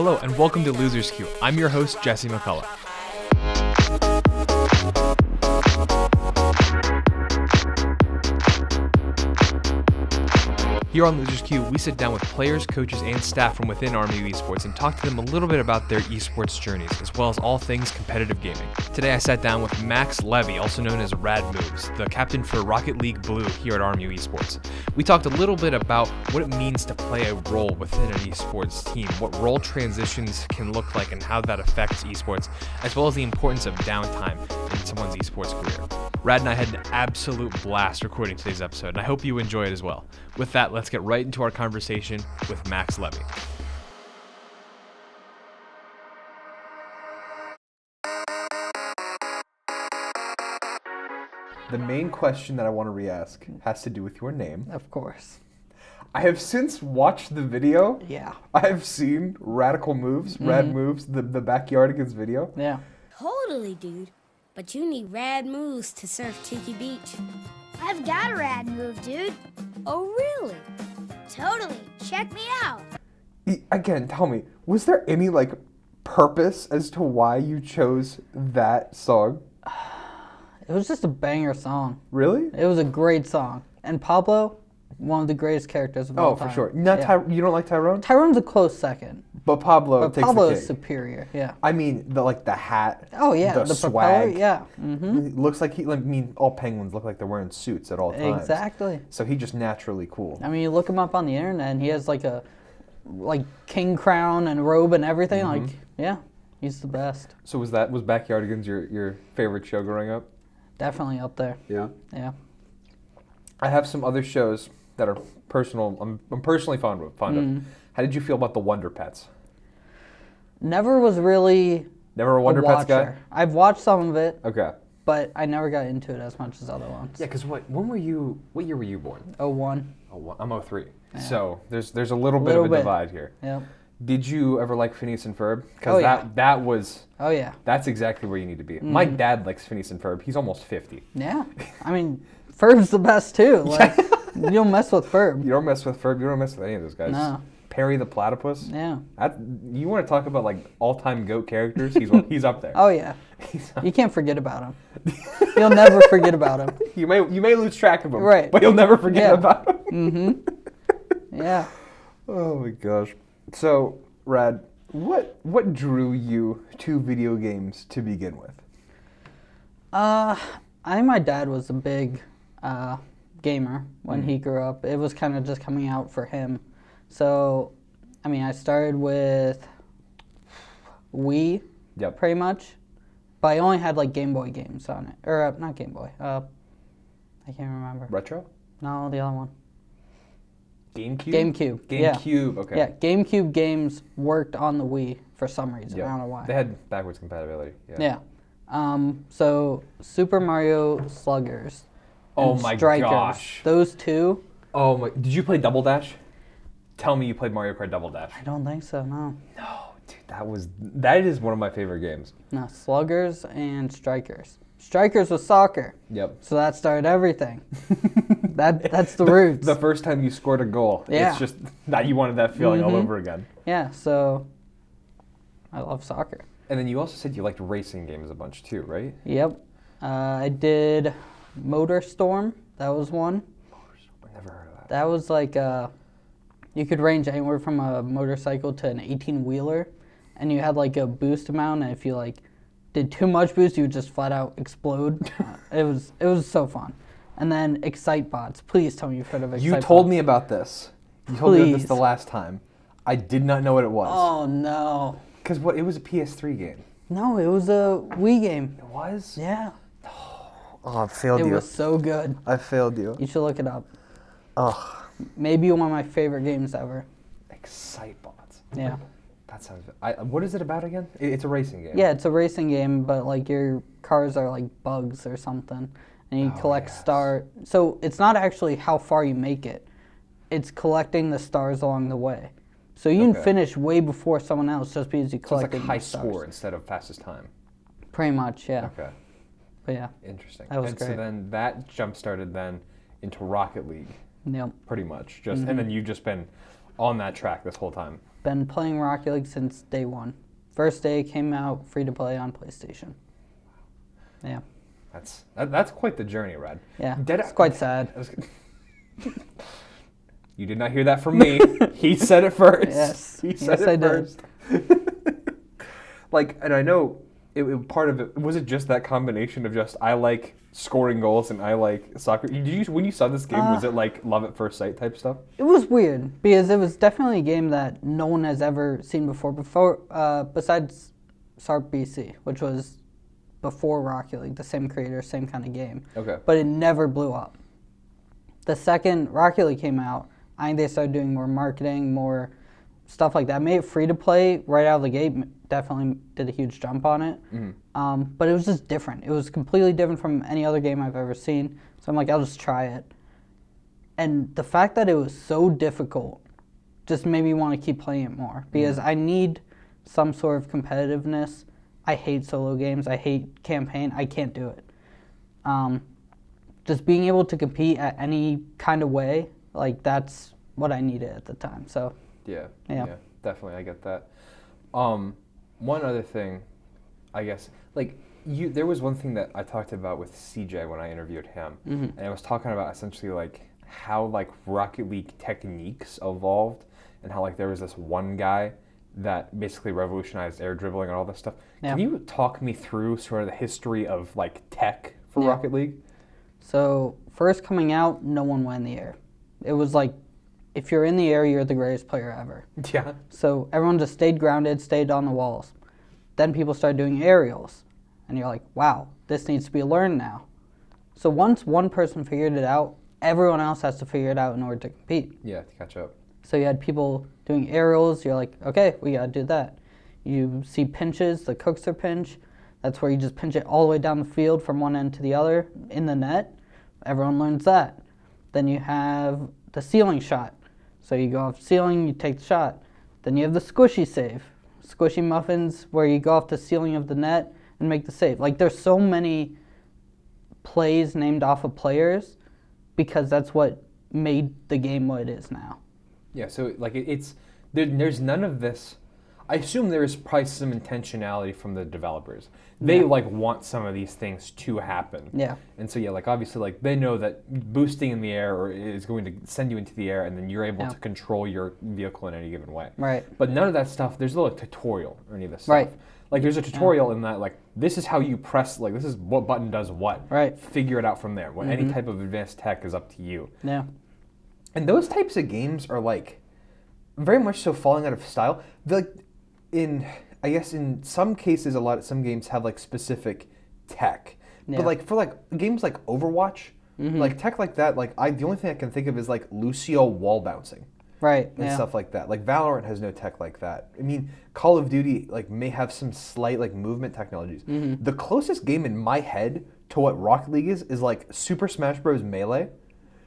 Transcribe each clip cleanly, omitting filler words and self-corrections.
Hello and welcome to Losers Queue. I'm your host, Jesse McCullough. Here on Losers Queue, we sit down with players, coaches, and staff from within RMU Esports and talk to them a little bit about their esports journeys, as well as all things competitive gaming. Today I sat down with Max Levy, also known as Radmoves, the captain for Rocket League Blue here at RMU Esports. We talked a little bit about what it means to play a role within an esports team, what role transitions can look like and how that affects esports, as well as the importance of downtime in someone's esports career. Rad and I had an absolute blast recording today's episode, and I hope you enjoy it as well. With that, let's get right into our conversation with Max Levy. The main question that I want to re-ask has to do with your name. Of course. I have since watched the video. Yeah. I have seen Radical Moves, Radmoves, the Backyardigans video. Yeah. Totally, dude. But you need rad moves to surf Tiki Beach. I've got a rad move, dude. Oh, really? Totally. Check me out. Again, tell me, was there any, purpose as to why you chose that song? It was just a banger song. Really? It was a great song. And Pablo, one of the greatest characters of all time. Oh, for sure. You don't like Tyrone? Tyrone's a close second. But Pablo takes Pablo the is cake. superior, yeah. I mean, the hat. Oh, yeah. The propeller, swag. yeah. Mm-hmm. It looks like all penguins look like they're wearing suits at all times. Exactly. So he's just naturally cool. I mean, you look him up on the internet, and he has a king crown and robe and everything. Yeah, he's the best. So was Backyardigans your favorite show growing up? Definitely up there. Yeah. Yeah. I have some other shows that are personal. I'm personally fond of. How did you feel about the Wonder Pets? Never was really Never a Wonder Pets guy? I've watched some of it. Okay. But I never got into it as much as other ones. Yeah, because what year were you born? 01. Oh, I'm 03. Yeah. So there's a little bit of a divide here. Yep. Did you ever like Phineas and Ferb? Because Oh, yeah. that's exactly where you need to be. My dad likes Phineas and Ferb. He's almost 50. Yeah. I mean, Ferb's the best, too. You don't mess with Ferb. You don't mess with Ferb. You don't mess with any of those guys. No. Perry the Platypus. Yeah. You want to talk about all-time GOAT characters? He's up there. Oh, yeah. You can't forget about him. You'll never forget about him. You may lose track of him. Right. But you'll never forget about him. Mm-hmm. Yeah. Oh my gosh. So, Rad, what drew you to video games to begin with? My dad was a big gamer when he grew up. It was kind of just coming out for him. So, I mean, I started with Wii, pretty much. But I only had Game Boy games on it. Or, not Game Boy. I can't remember. Retro? No, the other one. GameCube? GameCube. GameCube, okay. Yeah, GameCube games worked on the Wii for some reason. Yep. I don't know why. They had backwards compatibility. Yeah. So Super Mario Sluggers. Oh and my Strikers, gosh. Those two. Oh my, did you play Double Dash? Tell me you played Mario Kart Double Dash. I don't think so, no. No, dude, that is one of my favorite games. No, Sluggers and Strikers. Strikers was soccer. Yep. So that started everything. That's the roots. The first time you scored a goal. Yeah. It's just that you wanted that feeling all over again. Yeah, so I love soccer. And then you also said you liked racing games a bunch too, right? Yep. I did Motor Storm. That was one. I never heard of that. That was you could range anywhere from a motorcycle to an 18-wheeler, and you had a boost amount, and if you did too much boost, you would just flat out explode. It was so fun. And then Excitebots. Please tell me you've heard of Excitebots. You told me about this. You told me about this the last time. I did not know what it was. Oh, no. Because it was a PS3 game. No, it was a Wii game. It was? Yeah. Oh, I failed you. It was so good. I failed you. You should look it up. Ugh. Maybe one of my favorite games ever. Excitebots. Yeah. That sounds... what is it about again? It's a racing game. Yeah, it's a racing game, but your cars are bugs or something. And you collect stars. So it's not actually how far you make it. It's collecting the stars along the way. So you can finish way before someone else just because you collected it's high stars. score instead of fastest time. Pretty much, yeah. Okay. But yeah. Interesting. That was and great. so then that jump started then into Rocket League. Yep. Pretty much. And then you've just been on that track this whole time. been playing Rocket League since day one. First day it came out free to play on PlayStation. Yeah. That's quite the journey, Rad. Yeah. It's quite sad. You did not hear that from me. He said it first. Yes. He said it first. Like, and I know part of it was it just that combination of just I like scoring goals and I like soccer. When you saw this game, was it like love at first sight type stuff? It was weird because it was definitely a game that no one has ever seen before besides SARP BC, which was before Rocket League, the same creator, same kind of game. Okay. But it never blew up. The second Rocket League came out, I think they started doing more marketing, more stuff like that. Made it free to play right out of the gate. Definitely did a huge jump on it. Mm-hmm. But it was just different. It was completely different from any other game I've ever seen. So I'm like, I'll just try it. And the fact that it was so difficult just made me want to keep playing it more because I need some sort of competitiveness. I hate solo games. I hate campaign. I can't do it. Just being able to compete at any kind of way, like that's what I needed at the time. So yeah, definitely, I get that. One other thing, I guess, like there was one thing that I talked about with CJ when I interviewed him, and I was talking about essentially like how like Rocket League techniques evolved, and how like there was this one guy that basically revolutionized air dribbling and all this stuff. Yeah. Can you talk me through sort of the history of like tech for Rocket League? So first coming out, no one went in the air. It was like, if you're in the air, you're the greatest player ever. Yeah. So everyone just stayed grounded, stayed on the walls. Then people started doing aerials. And you're like, wow, this needs to be learned now. So once one person figured it out, everyone else has to figure it out in order to compete. Yeah, to catch up. So you had people doing aerials. You're like, okay, we got to do that. You see pinches, the cookster pinch. That's where you just pinch it all the way down the field from one end to the other in the net. Everyone learns that. Then you have the ceiling shot. So you go off the ceiling, you take the shot. Then you have the squishy save. Squishy muffins, where you go off the ceiling of the net and make the save. Like, there's so many plays named off of players because that's what made the game what it is now. Yeah, so like there's none of this. I assume there's probably some intentionality from the developers. They like want some of these things to happen. Yeah. And so like obviously like they know that boosting in the air is going to send you into the air, and then you're able to control your vehicle in any given way. Right. But none of that stuff. There's no like tutorial or any of this stuff. Right. Like there's a tutorial in that like this is how you press, like this is what button does what. Right. Figure it out from there. Any type of advanced tech is up to you. Yeah. And those types of games are like very much so falling out of style. I guess in some cases, some games have like specific tech, but like for like games like Overwatch, like tech like that, like the only thing I can think of is like Lucio wall bouncing, Right. and stuff like that. Like Valorant has no tech like that. I mean, Call of Duty like may have some slight like movement technologies. The closest game in my head to what Rocket League is like Super Smash Bros. Melee.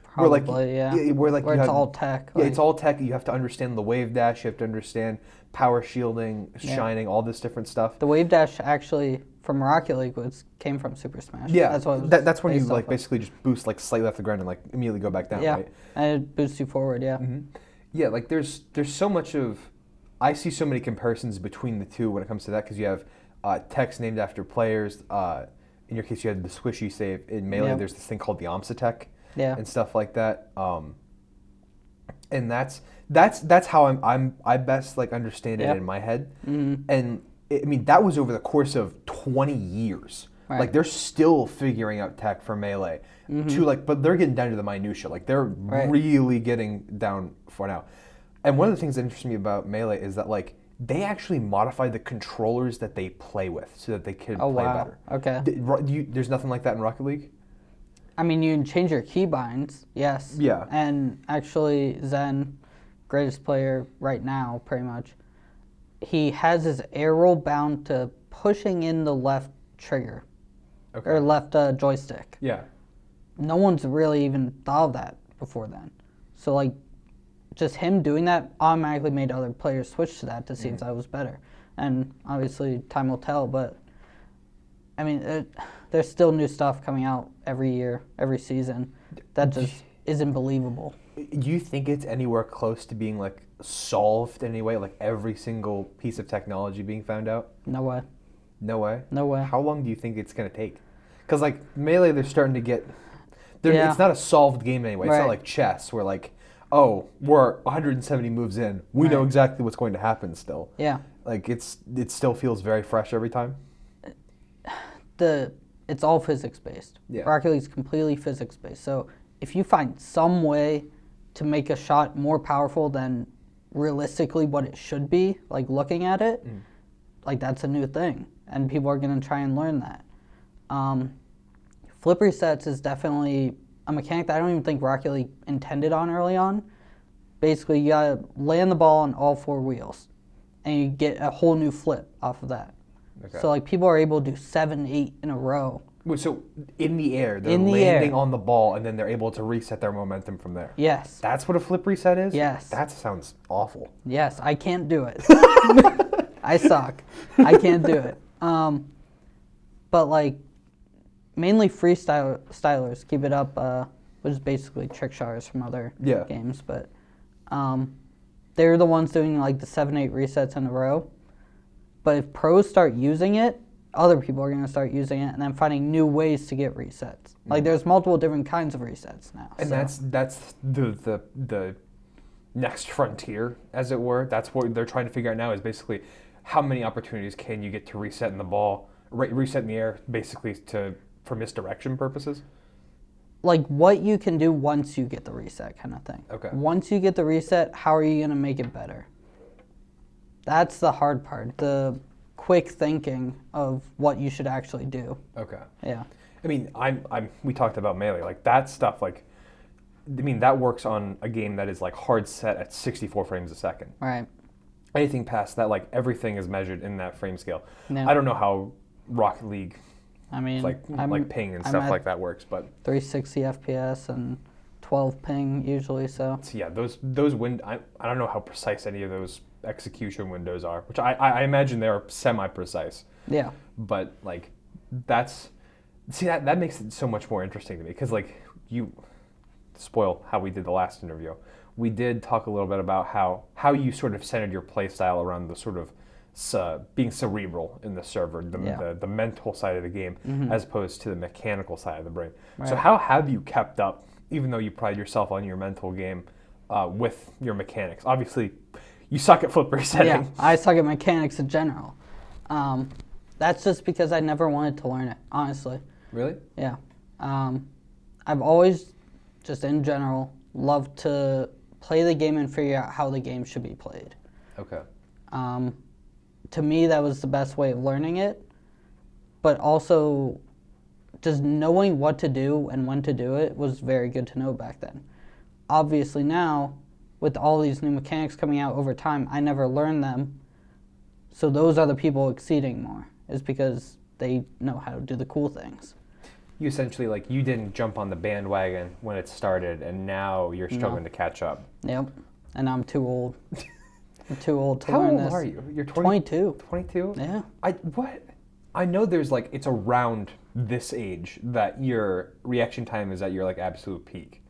Probably, Where it's all tech. Yeah, it's all tech. You have to understand the wave dash. You have to understand power shielding, shining, all this different stuff. The wave dash actually from Rocket League came from Super Smash. Yeah, that's what. That's when you like basically just boost like slightly off the ground and like immediately go back down. Right? And it boosts you forward. Yeah. Yeah, like there's so much of. I see so many comparisons between the two when it comes to that because you have techs named after players. In your case, you had the squishy save. In Melee, there's this thing called the OMSA tech. Yeah. And stuff like that. And that's how I best like understand it in my head. And I mean that was over the course of 20 years. Right. Like they're still figuring out tech for Melee to like, but they're getting down to the minutia. Like they're really getting down for now. And one of the things that interests me about Melee is that like they actually modify the controllers that they play with so that they can play better. Okay. There's nothing like that in Rocket League? I mean, you can change your keybinds, yes. Yeah. And actually, Zen, greatest player right now, pretty much, he has his arrow bound to pushing in the left trigger. Okay. Or left joystick. Yeah. No one's really even thought of that before then. So, like, just him doing that automatically made other players switch to that to see if that was better. And obviously, time will tell, but, I mean, there's still new stuff coming out every year, every season. That just isn't believable. Do you think it's anywhere close to being like solved in any way? Like every single piece of technology being found out? No way. No way? No way. How long do you think it's going to take? Because like Melee, they're starting to get... Yeah. It's not a solved game anyway. It's Right. not like chess where like, oh, we're 170 moves in. We know Right. exactly what's going to happen still. Yeah. Like it still feels very fresh every time. It's all physics based. Yeah. Rocket League's completely physics based. So if you find some way to make a shot more powerful than realistically what it should be, like looking at it, like that's a new thing, and people are going to try and learn that. Flip resets is definitely a mechanic that I don't even think Rocket League intended on early on. Basically, you gotta land the ball on all 4 wheels, and you get a whole new flip off of that. Okay. So like people are able to do 7, 8 in a row. Wait, so in the air, they're In the landing air. on the ball, and then they're able to reset their momentum from there. Yes. That's what a flip reset is? Yes. That sounds awful. Yes, I can't do it. I suck. I can't do it. But like, mainly freestylers keep it up, which is basically trick shotters from other Yeah. games. But they're the ones doing like the 7, 8 resets in a row. But if pros start using it, other people are going to start using it and then finding new ways to get resets. Like there's multiple different kinds of resets now. And so. that's the next frontier, as it were. That's what they're trying to figure out now is basically how many opportunities can you get to reset in the ball, reset in the air, basically for misdirection purposes. Like what you can do once you get the reset kind of thing. Okay. Once you get the reset, how are you going to make it better? That's the hard part. The quick thinking of what you should actually do. Okay. Yeah. I mean, we talked about Melee, like that stuff, like, I mean, that works on a game that is like hard set at 64 frames a second. Right. Anything past that, like everything is measured in that frame scale. Yeah. I don't know how Rocket League, I mean, like ping and I'm stuff at like that works, but 360 FPS and 12 ping usually, so. yeah, those I don't know how precise any of those execution windows are, which I imagine they're semi-precise. Yeah. But like that makes it so much more interesting to me because like you spoil how we did the last interview. We did talk a little bit about how you sort of centered your play style around the sort of being cerebral in the server, the mental side of the game, as opposed to the mechanical side of the brain. Right. So how have you kept up, even though you pride yourself on your mental game, with your mechanics? Obviously, you suck at flip resetting. Yeah, I suck at mechanics in general. That's just because I never wanted to learn it, honestly. Really? Yeah. I've always, just in general, loved to play the game and figure out how the game should be played. Okay. To me, that was the best way of learning it. But also, just knowing what to do and when to do it was very good to know back then. Obviously now, with all these new mechanics coming out over time, I never learned them. So those are the people exceeding more, is because they know how to do the cool things. You essentially, like, you didn't jump on the bandwagon when it started, and now you're struggling to catch up. Yep. And I'm too old. I'm too old to How learn old this. are you? You're 22. 22? Yeah. I know there's like, it's around this age that your reaction time is at your like absolute peak.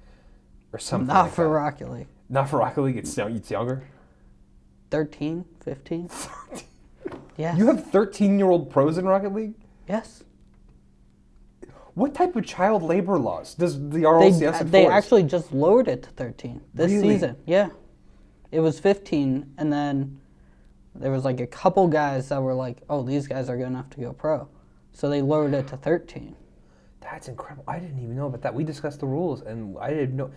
Or something Not like for that. Rocket League. Not for Rocket League, it's younger? 13, 15. Yes. You have 13-year-old pros in Rocket League? Yes. What type of child labor laws does the RLCS enforce? They actually just lowered it to 13 this Really? season. Yeah. It was 15, and then there was like a couple guys that were like, oh, these guys are good enough to go pro. So they lowered it to 13. That's incredible. I didn't even know about that. We discussed the rules, and I didn't know.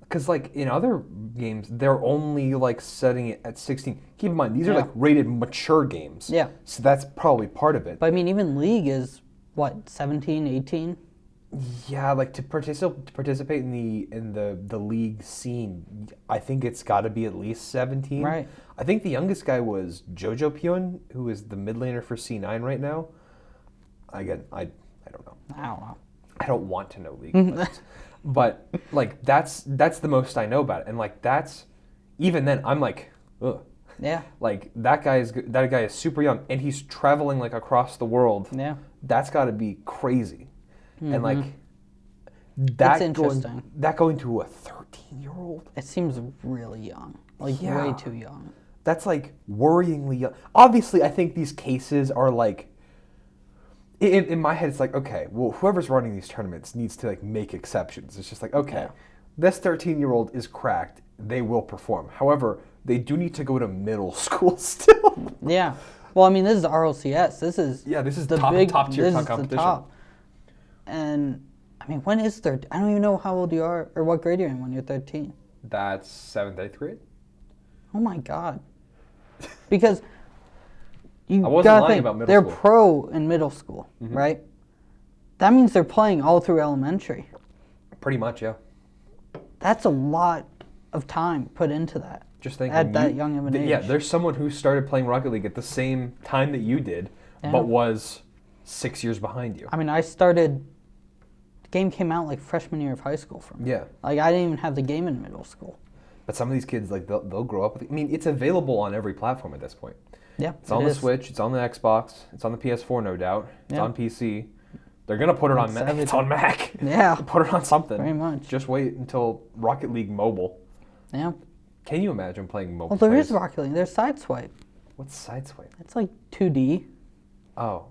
Because, like, in other games, they're only, like, setting it at 16. Keep in mind, these are, like, rated mature games. Yeah. So that's probably part of it. But, I mean, even League is, what, 17, 18? Yeah, like, to participate in the league scene, I think it's got to be at least 17. Right. I think the youngest guy was Jojo Pion, who is the mid laner for C9 right now. Again, I don't know. I don't know. I don't want to know league players. But like that's the most I know about it. And like that's even then I'm like, ugh. Yeah. Like that guy is super young and he's traveling like across the world. Yeah. That's got to be crazy. And like It's interesting. that going to a 13-year-old. It seems really young. Like, Yeah. way too young. That's like worryingly young. Obviously, I think these cases are like, in my head, it's like, okay, well, whoever's running these tournaments needs to like make exceptions. It's just like, okay, this 13-year-old is cracked. They will perform. However, they do need to go to middle school still. Yeah. Well, I mean, this is RLCS. This is the top tier this is competition. the top. And I mean, when is third? I don't even know how old you are or what grade you're in when you're 13. That's 7th, 8th grade. Oh my God. Because you I wasn't gotta lying think, about middle they're school. pro in middle school, right? That means they're playing all through elementary. Pretty much, yeah. That's a lot of time put into that. Just think At that young of an age. Yeah, there's someone who started playing Rocket League at the same time that you did, but was 6 years behind you. I mean, the game came out like freshman year of high school for me. Yeah. Like, I didn't even have the game in middle school. But some of these kids, like, they'll grow up with it. I mean, it's available on every platform at this point. Yeah, It's on the Switch, it's on the Xbox, it's on the PS4, no doubt. It's on PC. They're going to put it on Mac. It's on Mac. Yeah. Put it on something. Very much. Just wait until Rocket League Mobile. Yeah. Can you imagine playing mobile? Well, there players? is Rocket League. There's Sideswipe. What's Sideswipe? It's like 2D. Oh.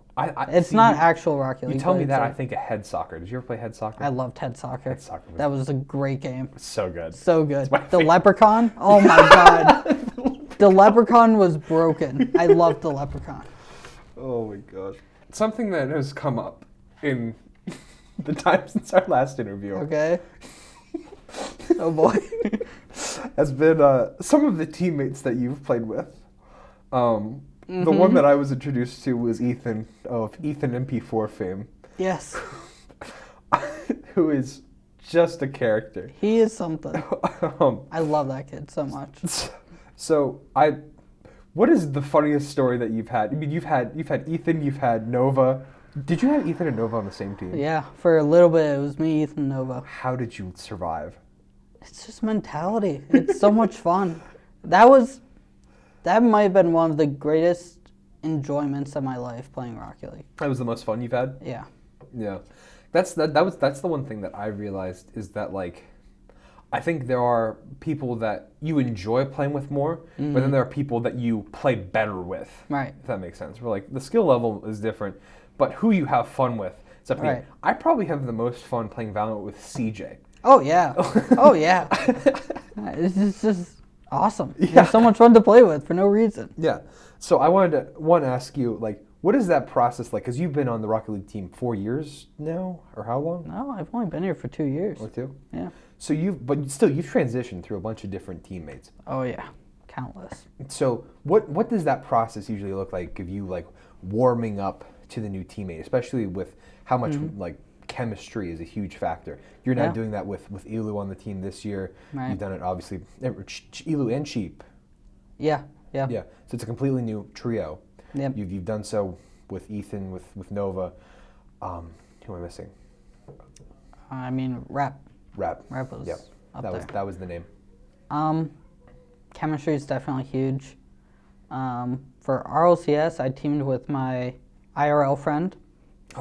It's not actual Rocket League. You tell me but that, it's I think of Head Soccer. Did you ever play Head Soccer? I loved Head Soccer. Head Soccer. That was a great game. So good. So good. my The favorite. Leprechaun? Oh my God. The Leprechaun was broken. I loved the Leprechaun. Oh my gosh. Something that has come up in the time since our last interview Okay. Oh boy. has been some of the teammates that you've played with. The one that I was introduced to was Ethan of Ethan MP4 fame, Yes. who is just a character. He is something. Um, I love that kid so much. So what is the funniest story that you've had? I mean, you've had Ethan, you've had Nova. Did you have Ethan and Nova on the same team? Yeah, for a little bit it was me, Ethan, Nova. How did you survive? It's just mentality. It's so much fun. That might have been one of the greatest enjoyments of my life, playing Rocket League. That was the most fun you've had? Yeah. Yeah. That's the one thing that I realized is that, like, I think there are people that you enjoy playing with more, but then there are people that you play better with. Right. If that makes sense. We're like, the skill level is different, but who you have fun with is up to you. Right. I probably have the most fun playing Valorant with CJ. Oh yeah. Oh yeah. It's just awesome. Yeah. So much fun to play with for no reason. Yeah. So I wanted to ask you, like, what is that process like? Because you've been on the Rocket League team 4 years now, or how long? No, I've only been here for 2 years. Or 2? Yeah. So you've transitioned through a bunch of different teammates. Oh yeah. Countless. So what does that process usually look like of you, like, warming up to the new teammate, especially with how much like chemistry is a huge factor. You're now doing that with Elu on the team this year. Right. You've done it obviously Elu and Sheep. Yeah. Yeah. Yeah. So it's a completely new trio. Yep. You've done so with Ethan, with Nova. Who am I missing? I mean, Rap. Rap. Rap was up there. That was the name. Chemistry is definitely huge. For RLCS, I teamed with my IRL friend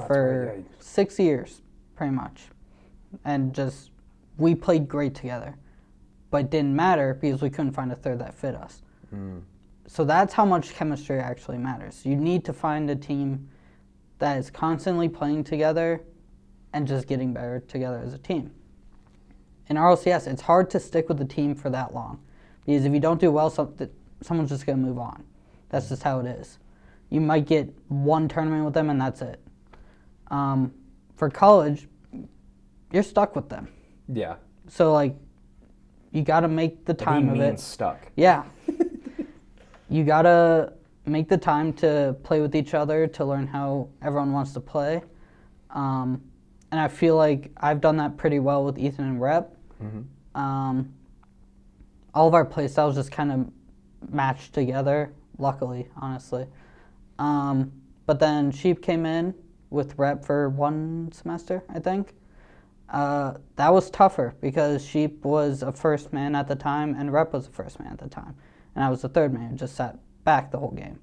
for 6 years, pretty much. And just, we played great together. But it didn't matter because we couldn't find a third that fit us. So that's how much chemistry actually matters. You need to find a team that is constantly playing together and just getting better together as a team. In RLCS, it's hard to stick with the team for that long because if you don't do well, someone's just going to move on. That's just how it is. You might get one tournament with them and that's it. For college, you're stuck with them. Yeah. So, like, you got to make the time of it. Stuck. Yeah. You got to make the time to play with each other, to learn how everyone wants to play. And I feel like I've done that pretty well with Ethan and Rep. All of our play styles just kind of matched together, luckily, honestly. But then Sheep came in with Rep for 1 semester, I think. That was tougher because Sheep was a first man at the time and Rep was a first man at the time. And I was the third man, just sat back the whole game.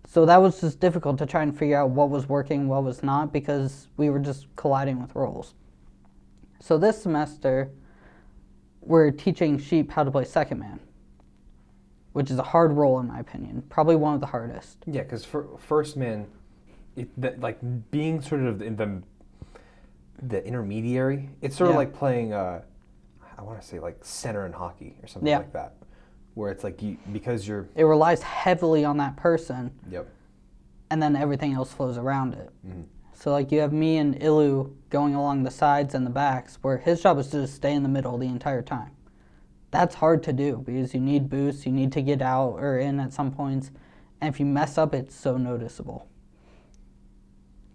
So that was just difficult to try and figure out what was working, what was not, because we were just colliding with roles. So this semester, we're teaching Sheep how to play second man. which is a hard role in my opinion. Probably one of the hardest. Yeah, because for first man, like being sort of in the intermediary, it's sort of like playing, I want to say like center in hockey or something like that, where it's like because you're... It relies heavily on that person. Yep. And then everything else flows around it. Mm-hmm. So like you have me and Ilu going along the sides and the backs, where his job is to just stay in the middle the entire time. That's hard to do because you need boosts, you need to get out or in at some points, and if you mess up, it's so noticeable.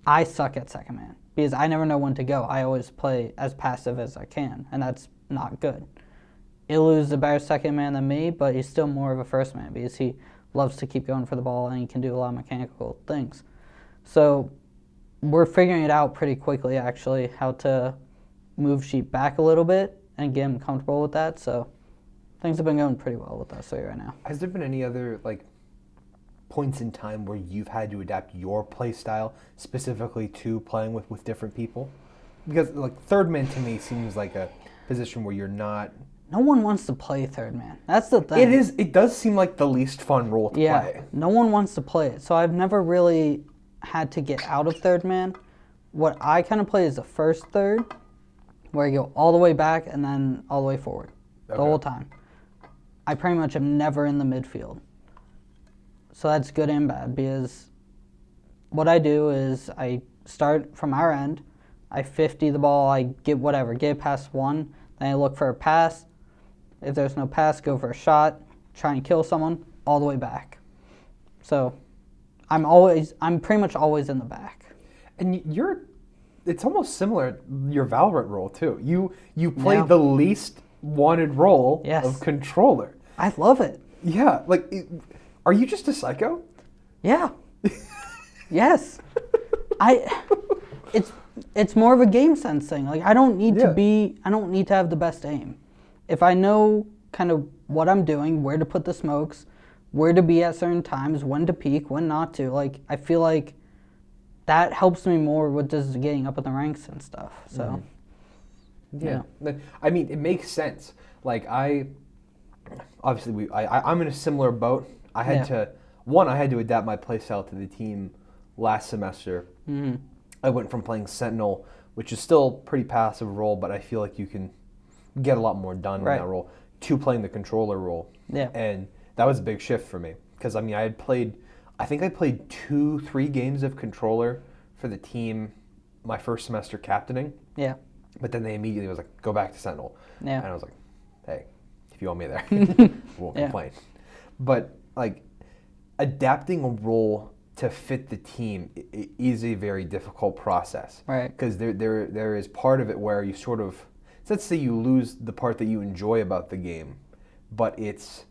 I suck at second man because I never know when to go. I always play as passive as I can, and that's not good. Ilu's a better second man than me, but he's still more of a first man because he loves to keep going for the ball and he can do a lot of mechanical things. So we're figuring it out pretty quickly, actually, how to move Sheep back a little bit and get him comfortable with that. So things have been going pretty well with us right now. Has there been any other like points in time where you've had to adapt your play style specifically to playing with different people? Because like third man to me seems like a position where you're not... No one wants to play third man. That's the thing. It does seem like the least fun role to play. No one wants to play it. So I've never really had to get out of third man. What I kind of play is the first third, where you go all the way back and then all the way forward the whole time. I pretty much am never in the midfield. So that's good and bad because what I do is I start from our end, I 50 the ball, I get it past one, then I look for a pass. If there's no pass, go for a shot, try and kill someone, all the way back. So I'm pretty much always in the back. And it's almost similar, your Valorant role too. You play the least wanted role of controller. I love it. Yeah, like, are you just a psycho? Yeah. Yes. It's more of a game sense thing. Like I don't need to have the best aim. If I know kind of what I'm doing, where to put the smokes, where to be at certain times, when to peek, when not to, like I feel like that helps me more with just getting up in the ranks and stuff. So yeah. I mean, it makes sense. Like I'm in a similar boat. I had to adapt my play style to the team last semester. Mm-hmm. I went from playing Sentinel, which is still a pretty passive role, but I feel like you can get a lot more done in that role, to playing the controller role. Yeah. And that was a big shift for me because I mean I played 2-3 games of controller for the team my first semester captaining. Yeah. But then they immediately was like, go back to Sentinel. Yeah. And I was like, hey, if you want me there, won't complain. But like adapting a role to fit the team is a very difficult process. Right. Because there is part of it where you sort of, let's say you lose the part that you enjoy about the game, but it's...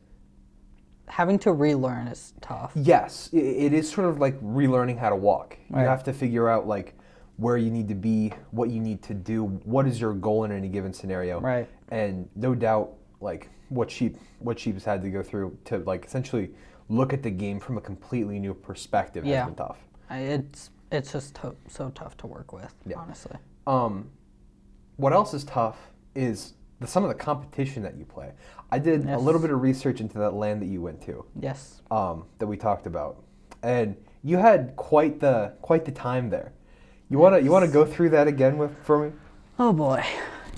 Having to relearn is tough. Yes, it is sort of like relearning how to walk. Right. You have to figure out like where you need to be, what you need to do, what is your goal in any given scenario. Right. And no doubt like what Sheep's had to go through to like essentially look at the game from a completely new perspective has been tough. It's just so tough to work with, honestly. What else is tough is some of the competition that you play. I did a little bit of research into that LAN that you went to. Yes. That we talked about, and you had quite the time there. You wanna go through that again for me? Oh boy.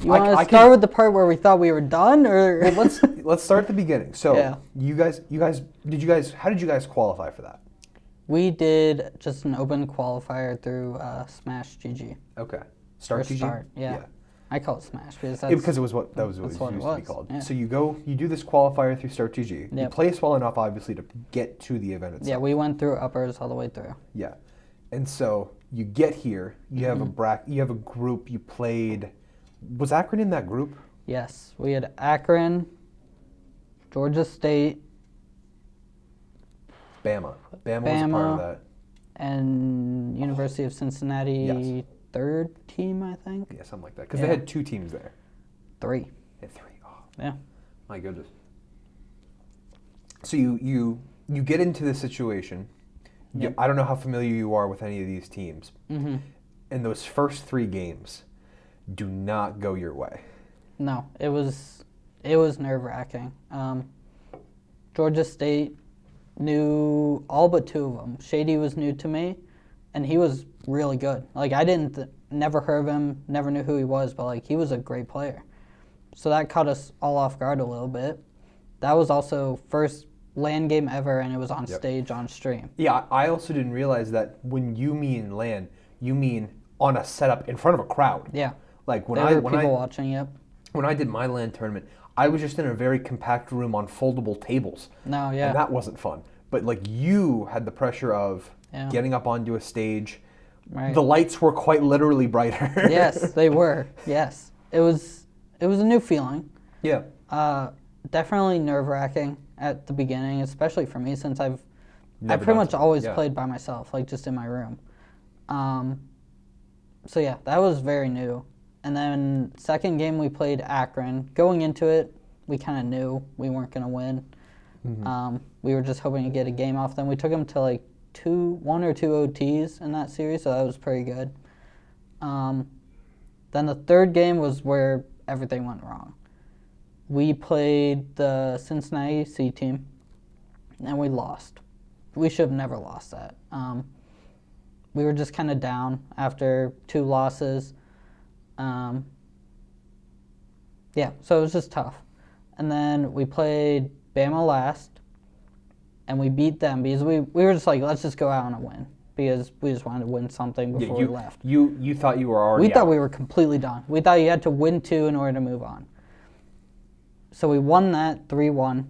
You want to start with the part where we thought we were done, or well, let's start at the beginning. So how did you guys qualify for that? We did just an open qualifier through Smash GG. Okay. Start GG. Yeah. I call it Smash because it was what it used to be called. Yeah. So you do this qualifier through Start GG. Yep. You place well enough, obviously, to get to the event itself. Yeah, we went through uppers all the way through. Yeah, and so you get here. You have you have a group. You played. Was Akron in that group? Yes, we had Akron, Georgia State, Bama. Bama was a part of that. And University of Cincinnati, third team, I think. Yeah, something like that. Because they had 2 teams there. 3. They had 3. Oh, yeah. My goodness. So you get into this situation. Yep. I don't know how familiar you are with any of these teams. Mm-hmm. And those first 3 games do not go your way. No, it was nerve-wracking. Georgia State knew all but 2 of them. Shady was new to me, and he was really good. Like, I never heard of him, never knew who he was, but, like, he was a great player. So that caught us all off guard a little bit. That was also first LAN game ever, and it was on stage, on stream. Yeah, I also didn't realize that when you mean LAN, you mean on a setup in front of a crowd. Yeah. Like when There were people watching, yep. When I did my LAN tournament, I was just in a very compact room on foldable tables. No, yeah. And that wasn't fun. But like you had the pressure of getting up onto a stage. Right. The lights were quite literally brighter. Yes, they were. Yes. It was a new feeling. Yeah. Definitely nerve-wracking at the beginning, especially for me since I pretty much always played by myself, like just in my room. So yeah, that was very new. And then second game we played Akron. Going into it, we kind of knew we weren't going to win. Mm-hmm. We were just hoping to get a game off them. We took them to like 1 or 2 OTs in that series, so that was pretty good. Then the third game was where everything went wrong. We played the Cincinnati C team, and we lost. We should have never lost that. We were just kind of down after 2 losses. So it was just tough. And then we played Bama last, and we beat them because we were just like, let's just go out on a win because we just wanted to win something before we left. You thought you were already We thought we were completely done. We thought you had to win 2 in order to move on. So we won that 3-1.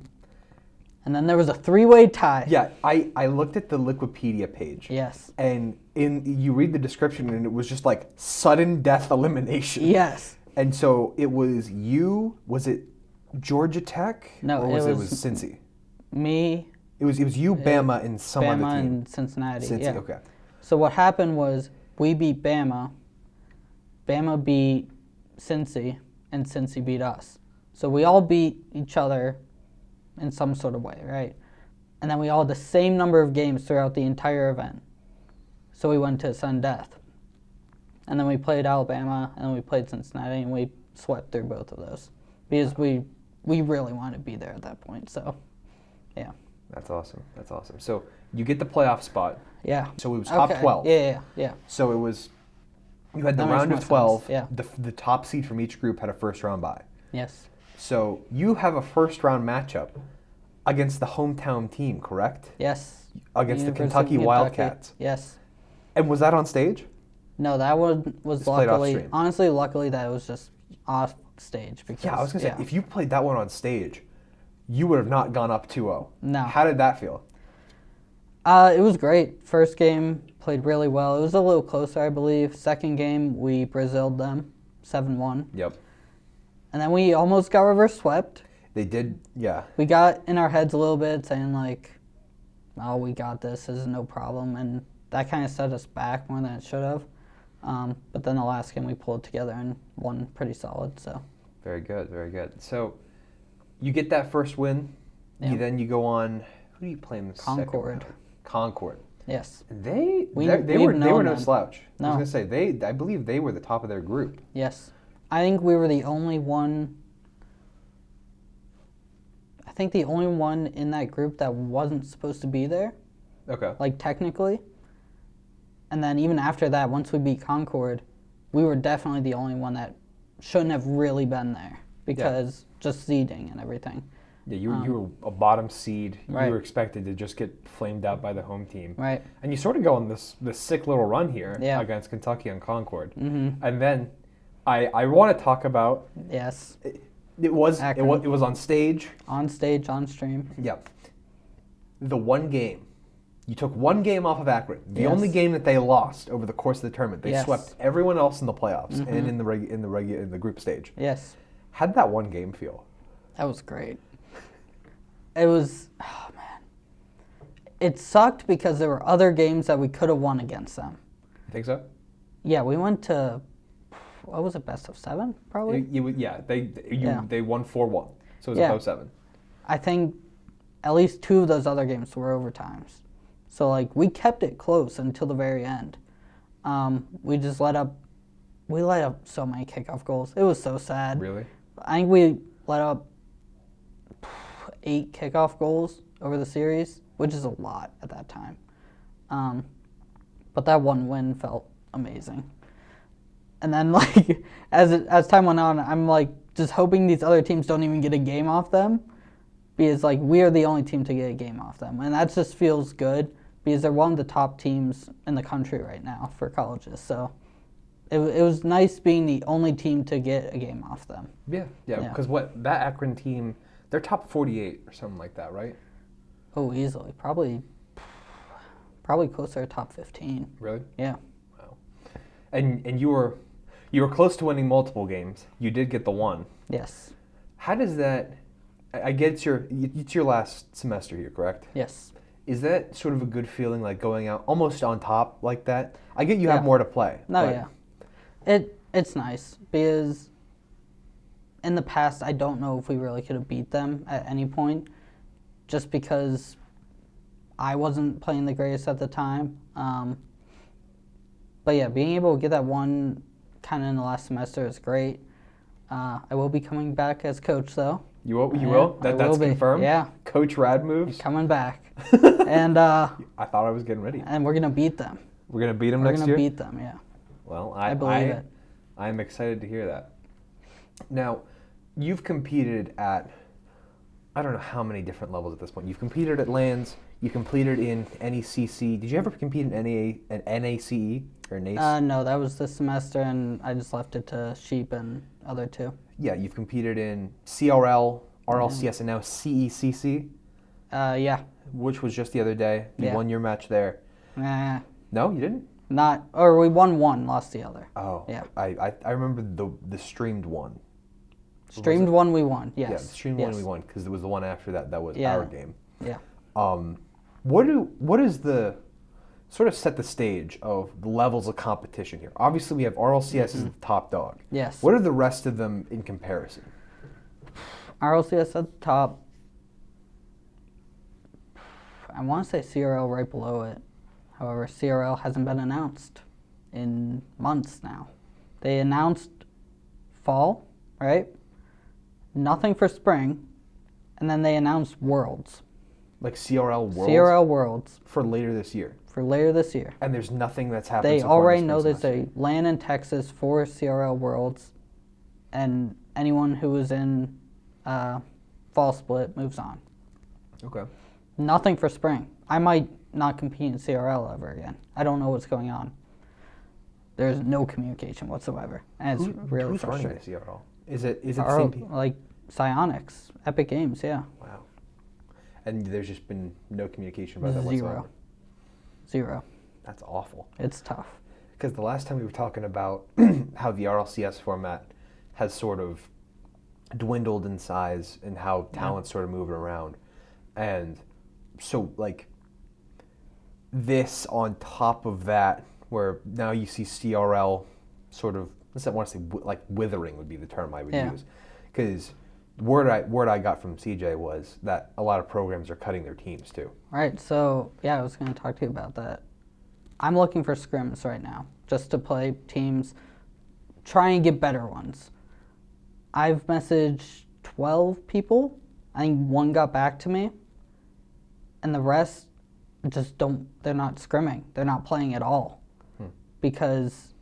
And then there was a 3-way tie. Yeah, I looked at the Wikipedia page. Yes. And you read the description and it was just like sudden death elimination. Yes. And so it was was it Georgia Tech? No, or it was Cincy? Me. It was you, Bama, and some other team. Bama and Cincinnati. Cincy, yeah. okay. So what happened was we beat Bama, Bama beat Cincy, and Cincy beat us. So we all beat each other in some sort of way, right? And then we all had the same number of games throughout the entire event. So we went to sudden death. And then we played Alabama, and then we played Cincinnati, and we swept through both of those. Because we really wanted to be there at that point, so, yeah. That's awesome. That's awesome. So you get the playoff spot. Yeah. So it was top 12. Yeah. So it was, you had the That round makes of more 12. sense, yeah. The top seed from each group had a first round bye. Yes. So you have a first round matchup against the hometown team, correct? Yes. Against the University of Kentucky Wildcats. Yes. And was that on stage? No, that one was Just played luckily, off-stream. honestly, luckily that it was just off stage. Because, Yeah, I was going to say, if you played that one on stage, you would have not gone up 2-0. No. How did that feel? It was great. First game, played really well. It was a little closer, I believe. Second game, we Braziled them, 7-1. Yep. And then we almost got reverse swept. They did, yeah. We got in our heads a little bit, saying like, oh, we got this is no problem. And that kind of set us back more than it should have. But then the last game, we pulled together and won pretty solid. So. Very good, very good. So you get that first win. Yeah. Then you go on, who do you play in the second Concord. round? Concord. Yes. They We've were known no them. slouch. No. I was gonna say I believe they were the top of their group. Yes. I think we were the only one. I think the only one in that group that wasn't supposed to be there, Okay. like technically. And then even after that, once we beat Concord, we were definitely the only one that shouldn't have really been there because just seeding and everything. Yeah, you were a bottom seed. Right. You were expected to just get flamed out by the home team. Right. And you sort of go on this sick little run here Yeah. against Kentucky and Concord. Mm-hmm. And then I want to talk about Yes. it was Akron. it was on stage. On stage, on stream. Yep. The one game. You took one game off of Akron. The Yes. only game that they lost over the course of the tournament. They Yes. swept everyone else in the playoffs Mm-hmm. and in the group stage. Yes. How did that one game feel? That was great. It was, oh man. It sucked because there were other games that we could have won against them. You think so? Yeah, we went to, what was it, best of 7 probably? They won 4-1. So it was Yeah. a 0-7. I think at least 2 of those other games were overtimes. So like we kept it close until the very end. We just let up so many kickoff goals. It was so sad. Really? I think we let up 8 kickoff goals over the series, which is a lot at that time. But that one win felt amazing. And then, like, as time went on, I'm, like, just hoping these other teams don't even get a game off them, because, like, we are the only team to get a game off them. And that just feels good, because they're one of the top teams in the country right now for colleges. So it was nice being the only team to get a game off them. Yeah, because that Akron team, they're top 48 or something like that, right? Oh, easily. Probably closer to top 15. Really? Yeah. Wow. And you were close to winning multiple games. You did get the one. Yes. How does that? I get it's your last semester here, correct? Yes. Is that sort of a good feeling, like going out almost on top like that? I get you have more to play. No, yeah. It's nice because in the past I don't know if we really could have beat them at any point, just because I wasn't playing the greatest at the time. But yeah, being able to get that one kind of in the last semester is great. I will be coming back as coach, though. You will? That's confirmed? Yeah. Coach Radmoves? Coming back. And I thought I was getting ready. And we're going to beat them. We're going to beat them next year? We're going to beat them, yeah. Well, I believe it. I'm excited to hear that. Now, you've competed at, I don't know how many different levels at this point. You've competed at LANs. You competed in NECC. Did you ever compete in NACE or NACE? No, that was this semester, and I just left it to Sheep and other two. Yeah, you've competed in CRL, RLCS, and now CECC. Yeah. Which was just the other day. You won your match there. Nah. No, you didn't? We won one, lost the other. Oh. Yeah. I remember the streamed one. Streamed one we won, yes. Yeah, the streamed one we won, because it was the one after that was our game. Yeah. What is the sort of set the stage of the levels of competition here? Obviously, we have RLCS as the top dog. Yes. What are the rest of them in comparison? RLCS at the top. I want to say CRL right below it. However, CRL hasn't been announced in months now. They announced fall, right? Nothing for spring, and then they announced Worlds. Like CRL Worlds? CRL Worlds. For later this year? For later this year. And there's nothing that's happened They so far already in the know spring there's a LAN in Texas for CRL Worlds, and anyone who is in fall split moves on. Okay. Nothing for spring. I might not compete in CRL ever again. I don't know what's going on. There's no communication whatsoever, and it's really who's frustrating. running the CRL? Is it the same people? Like Psionics, Epic Games, yeah. Wow. And there's just been no communication about that whatsoever? Zero. That's awful. It's tough. Because the last time we were talking about how the RLCS format has sort of dwindled in size and how talent's sort of moving around. And so, like, this on top of that, where now you see CRL sort of, I want to say, like, withering would be the term I would use. Because word I got from CJ was that a lot of programs are cutting their teams too. Right, so yeah, I was going to talk to you about that. I'm looking for scrims right now, just to play teams, try and get better ones. I've messaged 12 people. I think one got back to me, and the rest just they're not scrimming. They're not playing at all because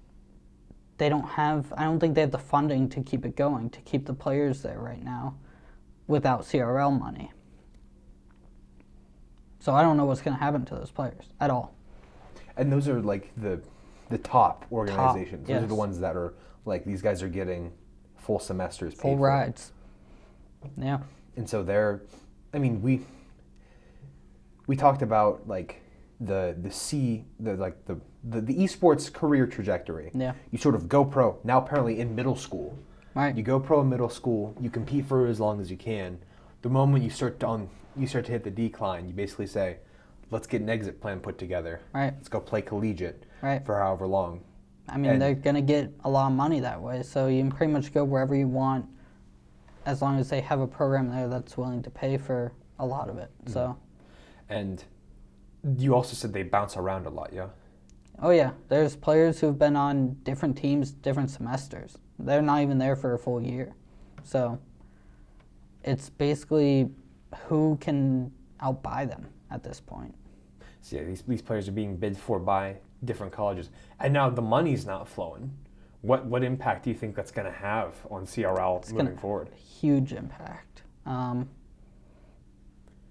I don't think they have the funding to keep it going, to keep the players there right now without CRL money. So I don't know what's going to happen to those players at all. And those are like the top organizations. Yes. Those are the ones that are like, these guys are getting full semesters paid full for. rides. Yeah. And so we talked about like the esports career trajectory. Yeah. You sort of go pro now apparently in middle school. Right. You go pro in middle school, you compete for as long as you can. The moment you start to hit the decline, you basically say, let's get an exit plan put together. Right. Let's go play collegiate Right. for however long. I mean, they're going to get a lot of money that way, so you can pretty much go wherever you want as long as they have a program there that's willing to pay for a lot of it. Mm-hmm. So. And you also said they bounce around a lot, yeah? Oh, yeah. There's players who've been on different teams, different semesters. They're not even there for a full year. So it's basically who can outbuy them at this point? So yeah, these players are being bid for by different colleges, and now the money's not flowing. What impact do you think that's going to have on CRL moving forward? Huge impact.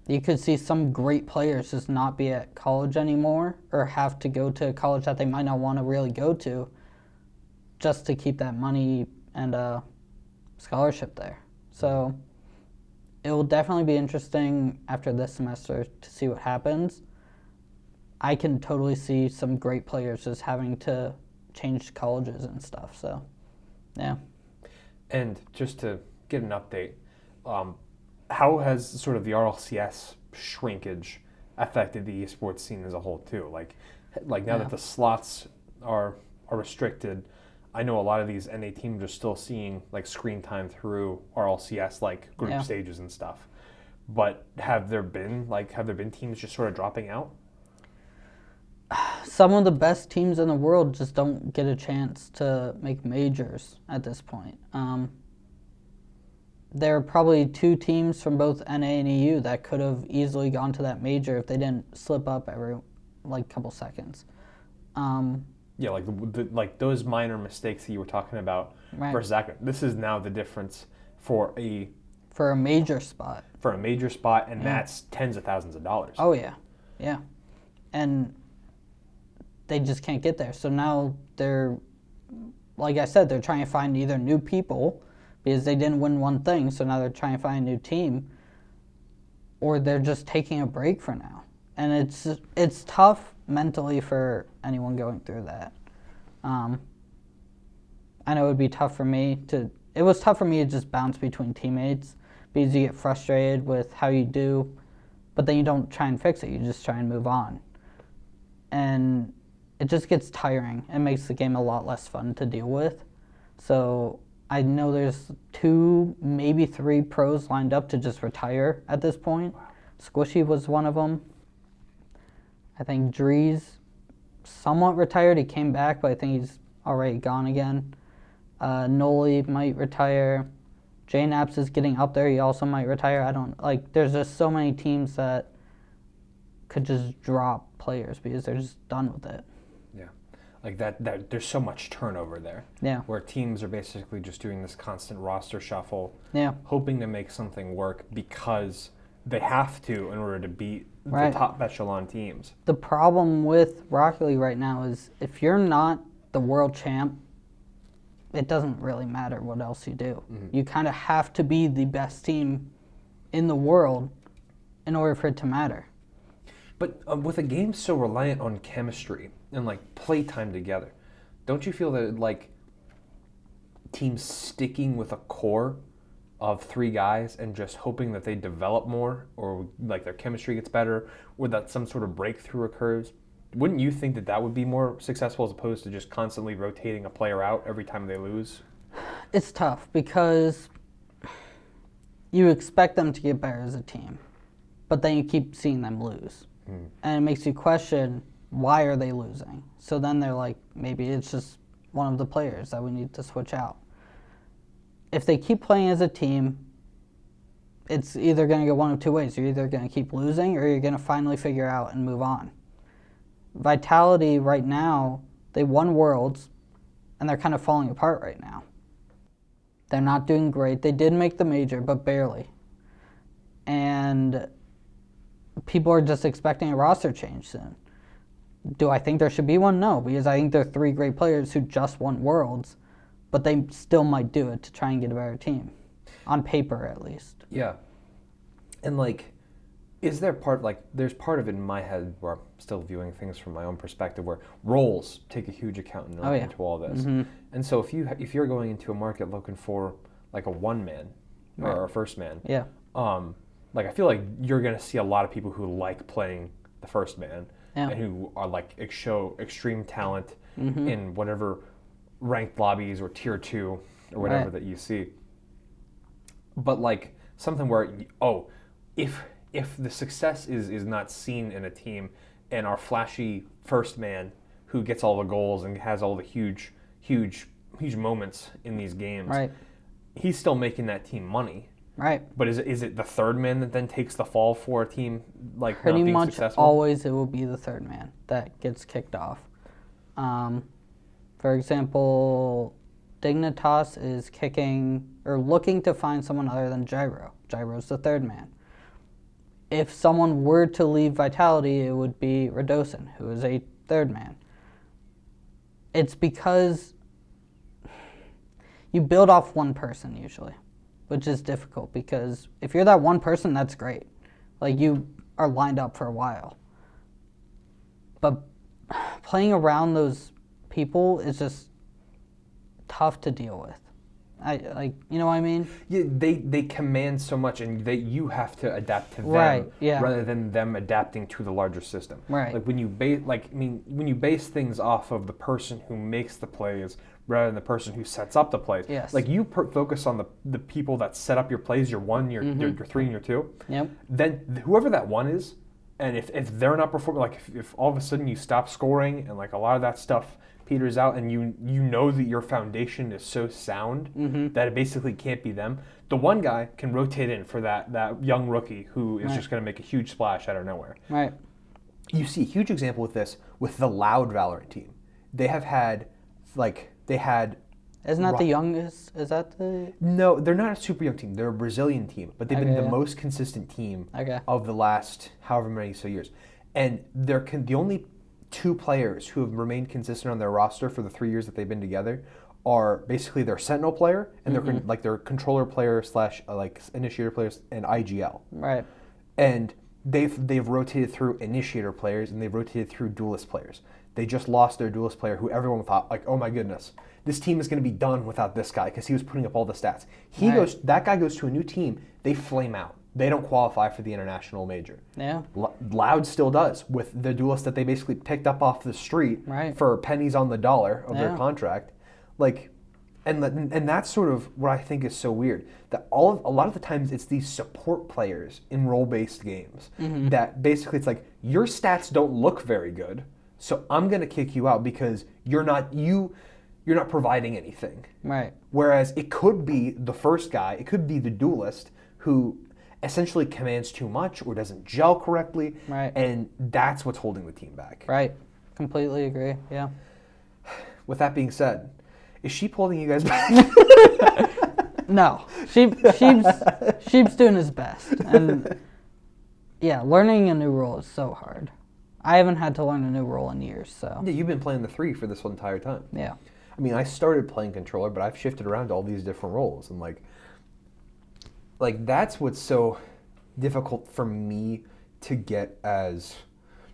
You could see some great players just not be at college anymore, or have to go to a college that they might not want to really go to, just to keep that money and scholarship there. So it will definitely be interesting after this semester to see what happens. I can totally see some great players just having to change colleges and stuff. So, yeah. And just to get an update, how has sort of the RLCS shrinkage affected the esports scene as a whole too? Like now that the slots are restricted, I know a lot of these NA teams are still seeing like screen time through RLCS like group stages and stuff. But have there been teams just sort of dropping out? Some of the best teams in the world just don't get a chance to make majors at this point. There are probably 2 teams from both NA and EU that could have easily gone to that major if they didn't slip up every couple seconds. Yeah, like those minor mistakes that you were talking about versus that. This is now the difference for a major spot. For a major spot, and that's tens of thousands of dollars. Oh yeah, yeah, and they just can't get there. So now they're, like I said, they're trying to find either new people because they didn't win one thing, so now they're trying to find a new team, or they're just taking a break for now. And it's tough mentally for anyone going through that. I know it would be tough for me it was tough for me to just bounce between teammates because you get frustrated with how you do, but then you don't try and fix it, you just try and move on. And it just gets tiring. It makes the game a lot less fun to deal with. So I know there's 2, maybe 3 pros lined up to just retire at this point. Wow. Squishy was one of them. I think Drees somewhat retired. He came back, but I think he's already gone again. Noli might retire. J-Naps is getting up there. He also might retire. There's just so many teams that could just drop players because they're just done with it. Yeah. Like that there's so much turnover there. Yeah. Where teams are basically just doing this constant roster shuffle. Yeah. Hoping to make something work because they have to in order to beat the top echelon teams. The problem with Rocket League right now is if you're not the world champ, it doesn't really matter what else you do. Mm-hmm. You kind of have to be the best team in the world in order for it to matter. But with a game so reliant on chemistry and play time together, don't you feel that teams sticking with a core of 3 guys and just hoping that they develop more, or their chemistry gets better, or that some sort of breakthrough occurs? Wouldn't you think that would be more successful as opposed to just constantly rotating a player out every time they lose? It's tough because you expect them to get better as a team, but then you keep seeing them lose. And it makes you question, why are they losing? So then they're like, maybe it's just one of the players that we need to switch out. If they keep playing as a team, it's either going to go one of 2 ways. You're either going to keep losing or you're going to finally figure out and move on. Vitality right now, they won Worlds, and they're kind of falling apart right now. They're not doing great. They did make the major, but barely. And people are just expecting a roster change soon. Do I think there should be one? No, because I think there are 3 great players who just won Worlds, but they still might do it to try and get a better team. On paper, at least. Yeah. And is there there's part of it in my head where I'm still viewing things from my own perspective where roles take a huge account into all this. Mm-hmm. And so if you're going into a market looking for a one-man or a first man, I feel like you're going to see a lot of people who like playing the first man and who are show extreme talent in whatever ranked lobbies or tier 2 or whatever that you see. But something where if the success is not seen in a team and our flashy first man who gets all the goals and has all the huge moments in these games, he's still making that team money. Right. But is it the third man that then takes the fall for a team like Pretty not being much successful? always it will be the third man that gets kicked off. For example, Dignitas is kicking or looking to find someone other than Gyro. Gyro's the third man. If someone were to leave Vitality, it would be Radosin, who is a third man. It's because you build off one person usually, which is difficult because if you're that one person, that's great. Like, you are lined up for a while. But playing around those people is just tough to deal with. You know what I mean? Yeah, they command so much, and you have to adapt to them rather than them adapting to the larger system. Right. Like when you base things off of the person who makes the plays rather than the person who sets up the plays. Yes. Like you focus on the people that set up your plays, your 1, your 3, and your 2. Yep. Then whoever that one is, and if they're not performing, like if all of a sudden you stop scoring and like a lot of that stuff peters out, and you know that your foundation is so sound that it basically can't be them. The one guy can rotate in for that young rookie who is just going to make a huge splash out of nowhere. Right. You see a huge example with this with the Loud Valorant team. They have had Isn't that the youngest? Is that the... No, they're not a super young team. They're a Brazilian team, but they've been the yeah. most consistent team Okay. of the last however many years. And they're the only 2 players who have remained consistent on their roster for the 3 years that they've been together are basically their Sentinel player and their controller player / initiator players and IGL. Right. And they've rotated through initiator players and they've rotated through duelist players. They just lost their duelist player who everyone thought like, oh my goodness, this team is going to be done without this guy because he was putting up all the stats. That guy goes to a new team, they flame out. They don't qualify for the international major. Yeah. Loud still does with the duelist that they basically picked up off the street for pennies on the dollar of their contract. And that's sort of what I think is so weird. That a lot of the times it's these support players in role-based games that basically it's like your stats don't look very good, so I'm gonna kick you out because you're not providing anything. Right. Whereas it could be the first guy, it could be the duelist who essentially commands too much or doesn't gel correctly, and that's what's holding the team back. Right. Completely agree. Yeah. With that being said, is Sheep holding you guys back? No. Sheep's doing his best. And yeah, learning a new role is so hard. I haven't had to learn a new role in years, so. Yeah, you've been playing the 3 for this whole entire time. Yeah. I mean, I started playing controller, but I've shifted around to all these different roles, and like that's what's so difficult for me to get as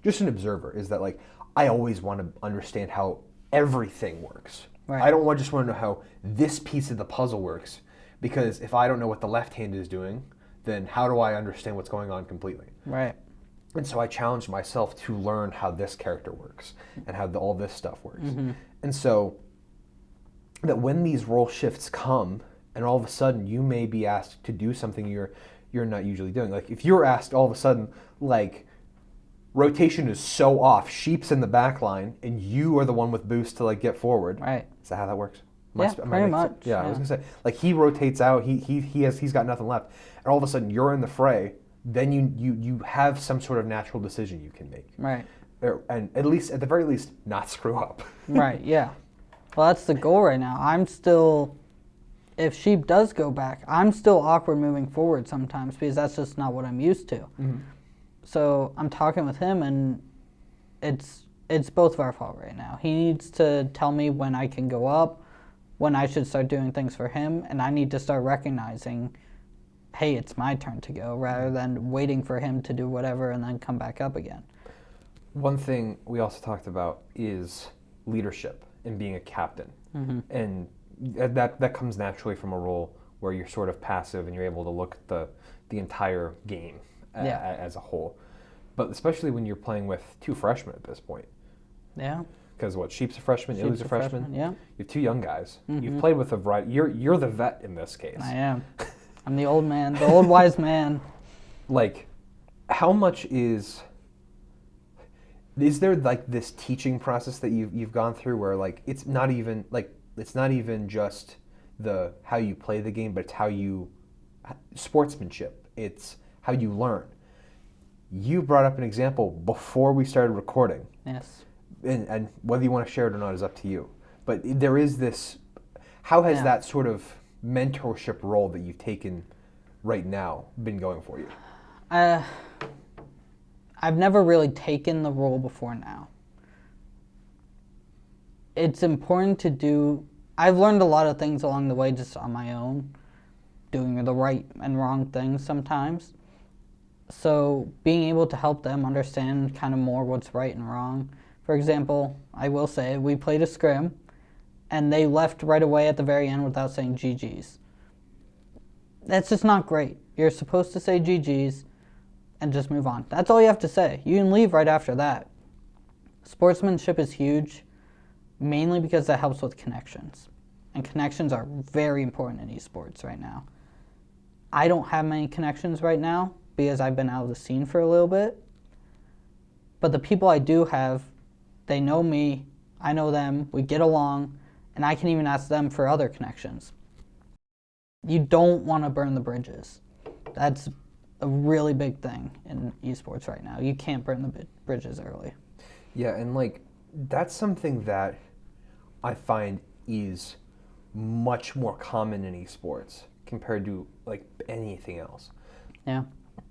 just an observer is that like I always want to understand how everything works. Right. I don't just want to know how this piece of the puzzle works, because if I don't know what the left hand is doing, then how do I understand what's going on completely? Right. And so I challenged myself to learn how this character works and how all this stuff works. And so that when these role shifts come and all of a sudden you may be asked to do something you're not usually doing. Like if you're asked all of a sudden, like rotation is so off, Sheep's in the back line and you are the one with boost to like get forward. Right. Is that how that works? Pretty much. Yeah, I was gonna say like he rotates out, he's got nothing left, and all of a sudden you're in the fray. Then you have some sort of natural decision you can make. Right. And at the very least, not screw up. Right. Yeah. Well, that's the goal right now. I'm still. If Sheep does go back, I'm still awkward moving forward sometimes because that's just not what I'm used to. So I'm talking with him, and it's both of our fault right now. He needs to tell me when I can go up, when I should start doing things for him, and I need to start recognizing, hey, it's my turn to go, rather than waiting for him to do whatever and then come back up again. One thing we also talked about is leadership and being a captain. And that comes naturally from a role where you're sort of passive and you're able to look at the entire game as a whole. But especially when you're playing with 2 freshmen at this point. Yeah. Because Sheep's a freshman, Ilu's a freshman. Yeah. You have 2 young guys. You've played with a variety. You're the vet in this case. I am. I'm the old man, the old wise man. Like, how much is there like this teaching process that you've gone through where like it's not even just how you play the game, but it's how you sportsmanship. It's how you learn. You brought up an example before we started recording. Yes. And whether you want to share it or not is up to you. But there is this, how has that sort of mentorship role that you've taken right now been going for you? I've never really taken the role before now. It's important to do, I've learned a lot of things along the way just on my own, doing the right and wrong things sometimes. So being able to help them understand kind of more what's right and wrong. For example, I will say, we played a scrim, and they left right away at the very end without saying GG's. That's just not great. You're supposed to say GG's and just move on. That's all you have to say. You can leave right after that. Sportsmanship is huge, mainly because that helps with connections. And connections are very important in esports right now. I don't have many connections right now because I've been out of the scene for a little bit. But the people I do have, they know me, I know them, we get along, and I can even ask them for other connections. You don't want to burn the bridges. That's a really big thing in esports right now. You can't burn the bridges early. Yeah, and like, that's something that I find is much more common in esports compared to like anything else. Yeah.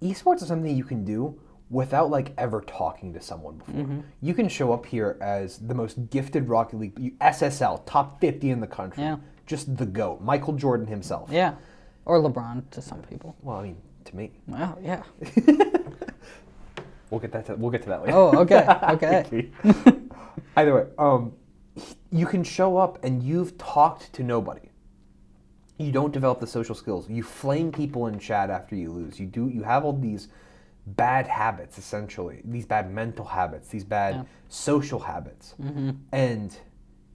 Esports is something you can do without like ever talking to someone before. Mm-hmm. You can show up here as the most gifted Rocket League, SSL, top 50 in the country. Yeah. Just the GOAT, Michael Jordan himself. Yeah. Or LeBron to some people. Well, I mean, to me. Well, yeah. We'll get to that later. Oh, okay. Okay. Either way, you can show up and you've talked to nobody. You don't develop the social skills. You flame people in chat after you lose. You have all these bad habits, essentially. These bad mental habits, these bad social habits. Mm-hmm. And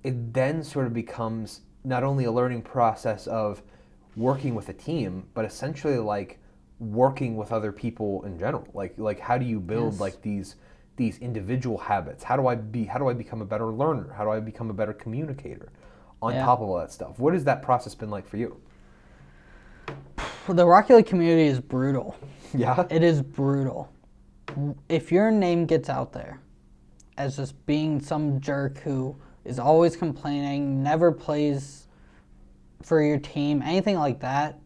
it then sort of becomes not only a learning process of working with a team, but essentially like working with other people in general. Like how do you build like these individual habits? How do I become a better learner? How do I become a better communicator? On top of all that stuff. What has that process been like for you? The Rocket League community is brutal. Yeah? It is brutal. If your name gets out there as just being some jerk who is always complaining, never plays for your team, anything like that,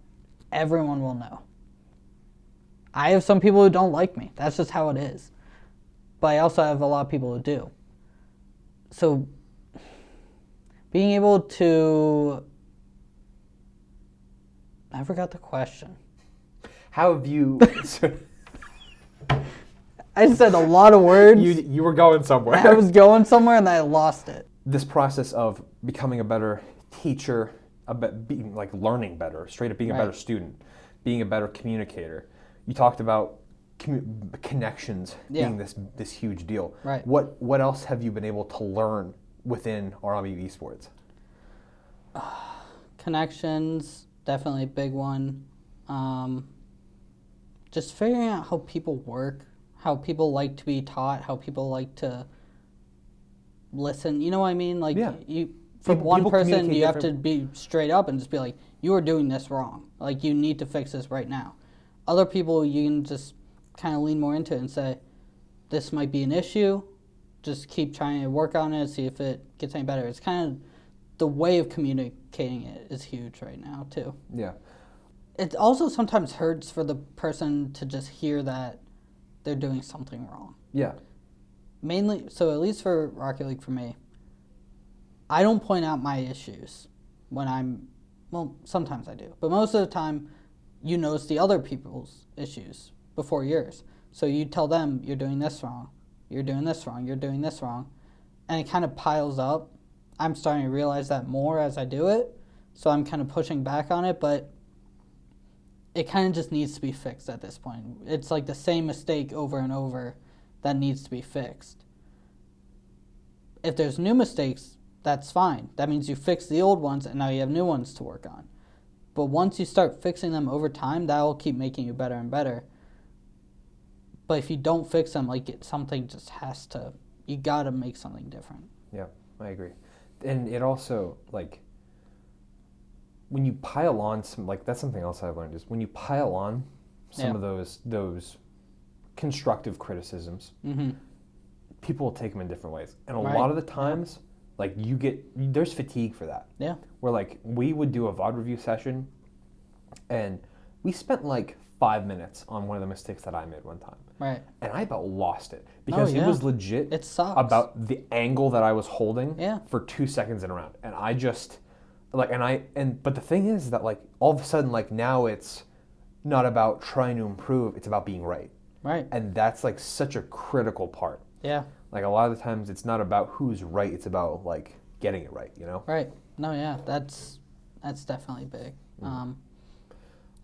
everyone will know. I have some people who don't like me. That's just how it is. But I also have a lot of people who do. So being able to... I forgot the question. How have you... I said a lot of words. You were going somewhere. I was going somewhere and I lost it. This process of becoming a better teacher, being like learning better, straight up being a better student, being a better communicator. You talked about connections being this huge deal. Right. What else have you been able to learn within RMU Esports? Connections, definitely a big one. Just figuring out how people work, how people like to be taught, how people like to listen. You know what I mean? Like for one person, you have to be straight up and just be like, you are doing this wrong. Like, you need to fix this right now. Other people, you can just kind of lean more into it and say, this might be an issue. Just keep trying to work on it, see if it gets any better. It's kind of the way of communicating it is huge right now, too. Yeah. It also sometimes hurts for the person to just hear that they're doing something wrong. Yeah. Mainly, so at least for Rocket League for me, I don't point out my issues when sometimes I do. But most of the time, you notice the other people's issues before yours. So you tell them, you're doing this wrong, you're doing this wrong, you're doing this wrong. And it kind of piles up. I'm starting to realize that more as I do it. So I'm kind of pushing back on it, but it kind of just needs to be fixed at this point. It's like the same mistake over and over that needs to be fixed. If there's new mistakes, that's fine. That means you fix the old ones and now you have new ones to work on. But once you start fixing them over time, that will keep making you better and better. But if you don't fix them, something just has to, you gotta make something different. Yeah, I agree. And it also, when you pile on some, like, that's something else I've learned, is when you pile on some Yeah. of those constructive criticisms, people will take them in different ways. And a Right. lot of the times, like, there's fatigue for that. Yeah. Where, like, we would do a VOD review session, and we spent, like, 5 minutes on one of the mistakes that I made one time. Right. And I about lost it because yeah. it was legit It sucks. about the angle that I was holding Yeah. for 2 seconds in a round. And I just, like, but the thing is that, like, all of a sudden, like, now it's not about trying to improve, it's about being right. Right. And that's, like, such a critical part. Yeah. Like, a lot of the times it's not about who's right, it's about, like, getting it right, you know? Right. No, yeah, that's definitely big.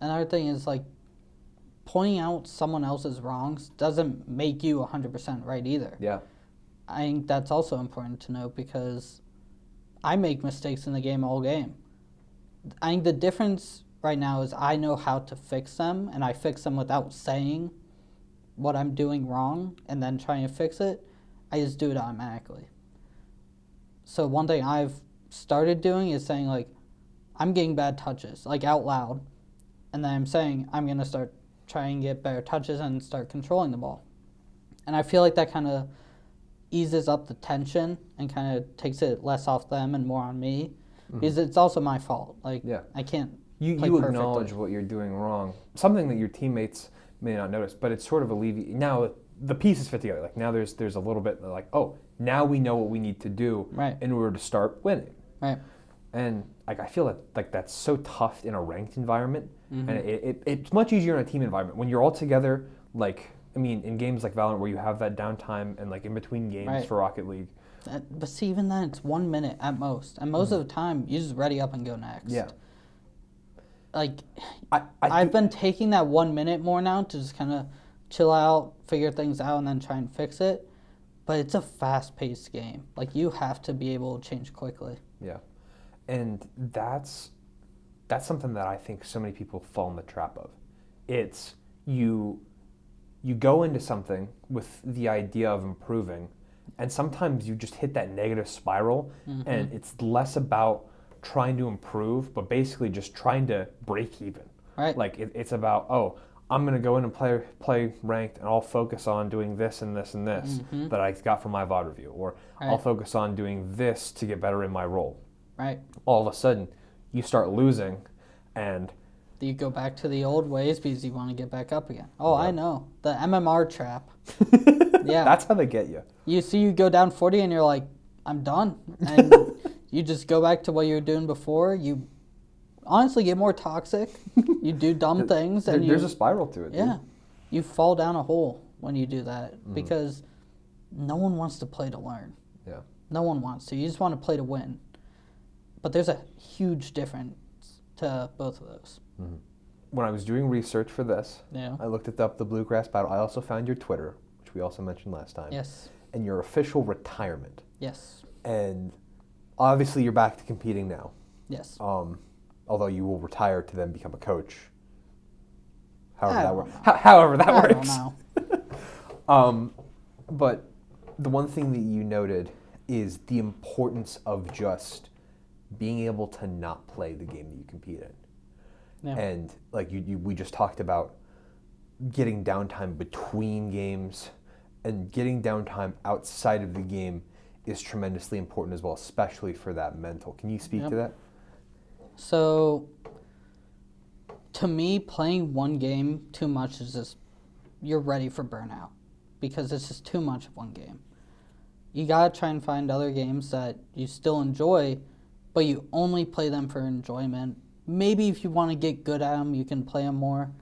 Another thing is, like, pointing out someone else's wrongs doesn't make you 100% right either. Yeah. I think that's also important to note because I make mistakes in the game all game. I think the difference right now is I know how to fix them, and I fix them without saying what I'm doing wrong and then trying to fix it. I just do it automatically. So one thing I've started doing is saying, like, I'm getting bad touches, like, out loud. And then I'm saying I'm going to start trying to get better touches and start controlling the ball. And I feel like that kind of eases up the tension and kind of takes it less off them and more on me. Because it's also my fault. Like, Yeah. I can't You play perfectly. acknowledge what you're doing wrong. Something that your teammates may not notice, but it's sort of now the pieces fit together. Like, now there's a little bit like, oh, now we know what we need to do Right. in order to start winning. Right. And, like, I feel that, like, that's so tough in a ranked environment, and it's much easier in a team environment when you're all together. Like, I mean, in games like Valorant where you have that downtime and, like, in between games Right. for Rocket League. But see, even then, it's 1 minute at most. And most of the time, you just ready up and go next. Yeah. Like, I I've been taking that 1 minute more now to just kind of chill out, figure things out, and then try and fix it. But it's a fast-paced game. Like, you have to be able to change quickly. Yeah, and that's something that I think so many people fall in the trap of. It's you go into something with the idea of improving, and sometimes you just hit that negative spiral, and it's less about trying to improve, but basically just trying to break even. Right. Like, it's about, oh, I'm going to go in and play ranked, and I'll focus on doing this and this and this that I got from my VOD review, or I'll focus on doing this to get better in my role. Right. All of a sudden, you start losing, and You go back to the old ways because you want to get back up again. Oh, I know. The MMR trap. Yeah. that's how they get you. You go down 40 and you're like, I'm done. And you just go back to what you were doing before. You honestly get more toxic. You do dumb things. And There's a spiral to it. yeah. You fall down a hole when you do that because no one wants to play to learn. Yeah. No one wants to. You just want to play to win. But there's a huge difference to both of those. When I was doing research for this, Yeah. I looked up the Bluegrass Battle. I also found your Twitter, which we also mentioned last time. Yes. And your official retirement. Yes. And obviously, you're back to competing now. Yes. Although you will retire to then become a coach. However I that don't works. know. However that I works. don't know. But the one thing that you noted is the importance of just being able to not play the game that you compete in. Yeah. And like we just talked about getting downtime between games, and getting downtime outside of the game is tremendously important as well, especially for that mental. Can you speak to that? So, to me, playing one game too much is just, you're ready for burnout because it's just too much of one game. You gotta try and find other games that you still enjoy, but you only play them for enjoyment. Maybe if you want to get good at them, you can play them more,